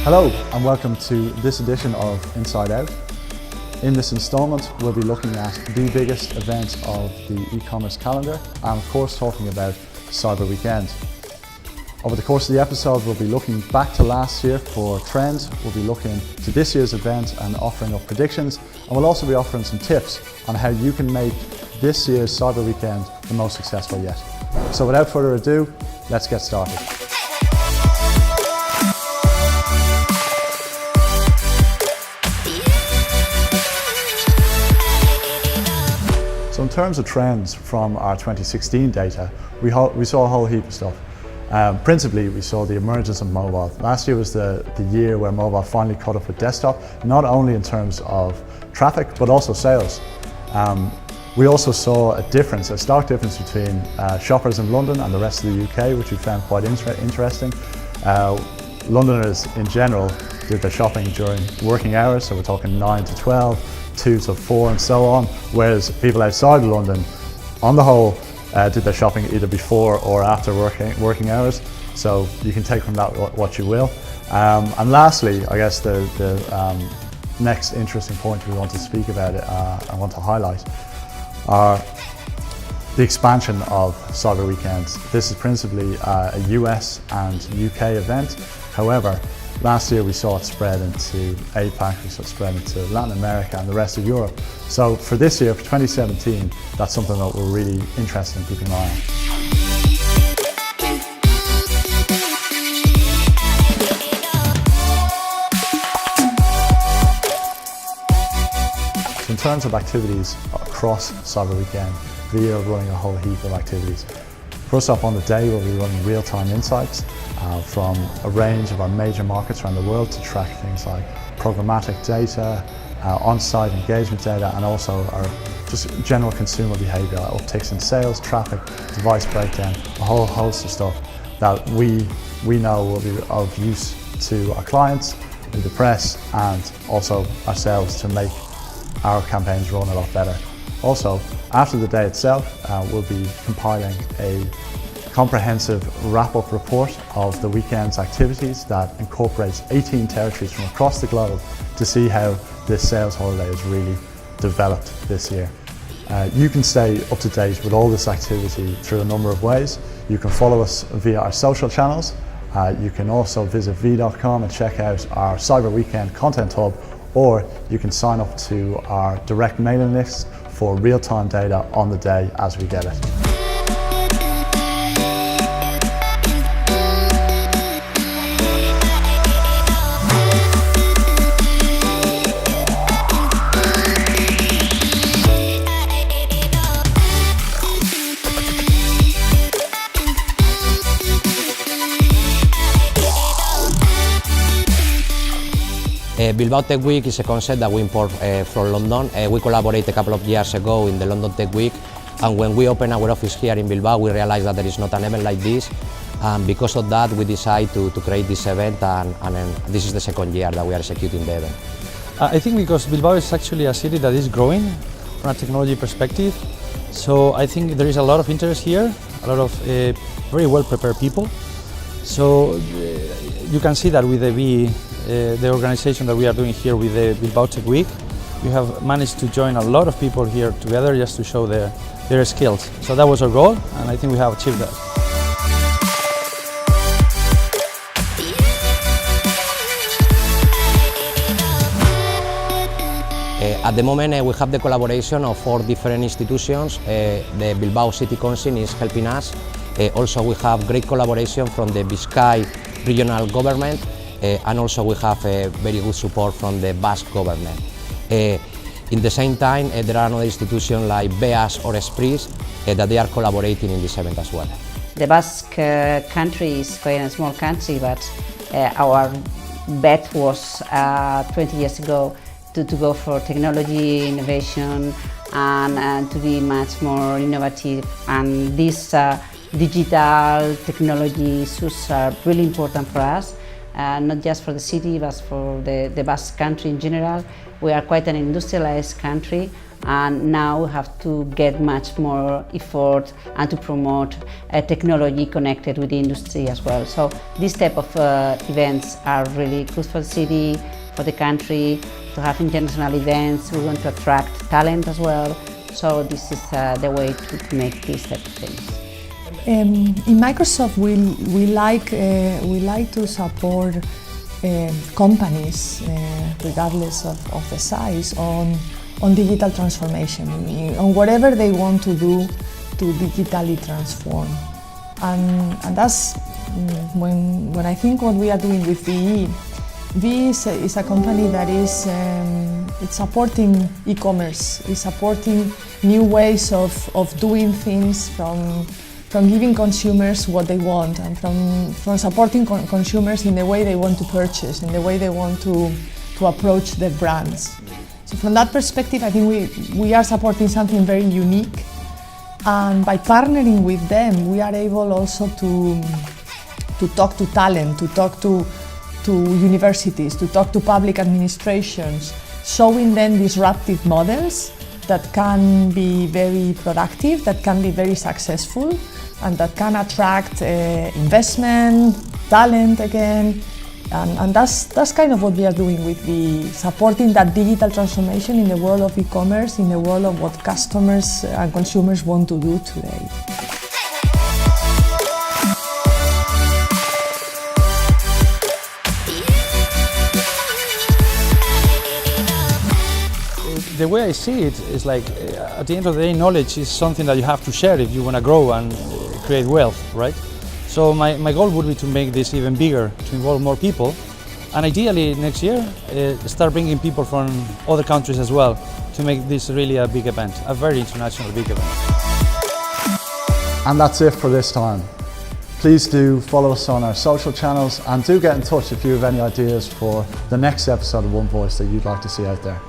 Hello and welcome to this edition of Inside Out. In this installment we'll be looking at the biggest event of the e-commerce calendar and of course talking about Cyber Weekend. Over the course of the episode we'll be looking back to last year for trends, we'll be looking to this year's event and offering up predictions, and we'll also be offering some tips on how you can make this year's Cyber Weekend the most successful yet. So without further ado, let's get started. So in terms of trends from our 2016 data, we saw a whole heap of stuff. Principally, we saw the emergence of mobile. Last year was the year where mobile finally caught up with desktop, not only in terms of traffic, but also sales. We also saw a stark difference between shoppers in London and the rest of the UK, which we found quite interesting. Londoners in general did their shopping during working hours, so we're talking 9 to 12, 2 to 4 and so on, whereas people outside of London, on the whole, did their shopping either before or after working hours, so you can take from that what you will. And lastly, I guess the next interesting point we want to speak about, I want to highlight, are the expansion of Cyber Weekends. This is principally a US and UK event. However, last year we saw it spread into APAC, we saw it spread into Latin America and the rest of Europe. So for this year, for 2017, that's something that we're really interested in keeping an eye on. In terms of activities across Cyber Weekend, we are running a whole heap of activities. First up on the day, we'll be running real-time insights from a range of our major markets around the world to track things like programmatic data, on-site engagement data, and also our just general consumer behaviour, upticks in sales, traffic, device breakdown, a whole host of stuff that we know will be of use to our clients, the press, and also ourselves to make our campaigns run a lot better. Also, after the day itself, we'll be compiling a comprehensive wrap-up report of the weekend's activities that incorporates 18 territories from across the globe to see how this sales holiday has really developed this year. You can stay up to date with all this activity through a number of ways. You can follow us via our social channels. You can also visit v.com and check out our Cyber Weekend content hub, or you can sign up to our direct mailing list for real-time data on the day as we get it. Bilbao Tech Week is a concept that we import from London. We collaborated a couple of years ago in the London Tech Week, and when we opened our office here in Bilbao, we realized that there is not an event like this, and because of that we decided to create this event, and this is the second year that we are executing the event. I think because Bilbao is actually a city that is growing from a technology perspective, so I think there is a lot of interest here, a lot of very well prepared people. So you can see that with the organization that we are doing here with the Bilbao Tech Week, we have managed to join a lot of people here together just to show their skills. So that was our goal, and I think we have achieved that. At the moment we have the collaboration of 4 different institutions. The Bilbao City Council is helping us. Also we have great collaboration from the Biscay regional government, and also we have very good support from the Basque government. In the same time, there are other institutions like BEAS or Esprit that they are collaborating in this event as well. The Basque country is quite a small country, but our bet was 20 years ago to go for technology, innovation, and to be much more innovative. And these digital technology issues are really important for us. Not just for the city, but for the Basque country in general. We are quite an industrialized country, and now we have to get much more effort and to promote technology connected with the industry as well. So these type of events are really good for the city, for the country, to have international events. We want to attract talent as well. So this is the way to make these type of things. In Microsoft, we like to support companies, regardless of the size, on digital transformation, on whatever they want to do to digitally transform. And that's when I think what we are doing with VE. VE is a company that is it's supporting e-commerce, is supporting new ways of doing things, from giving consumers what they want, and from supporting consumers in the way they want to purchase, in the way they want to approach their brands. So from that perspective, I think we are supporting something very unique, and by partnering with them, we are able also to talk to talent, to talk to universities, to talk to public administrations, showing them disruptive models that can be very productive, that can be very successful, and that can attract investment, talent again. And that's kind of what we are doing with supporting that digital transformation in the world of e-commerce, in the world of what customers and consumers want to do today. The way I see it is like, at the end of the day, knowledge is something that you have to share if you want to grow and create wealth, right? So my goal would be to make this even bigger, to involve more people, and ideally next year start bringing people from other countries as well, to make this really a big event, a very international big event. And that's it for this time. Please do follow us on our social channels, and do get in touch if you have any ideas for the next episode of One Voice that you'd like to see out there.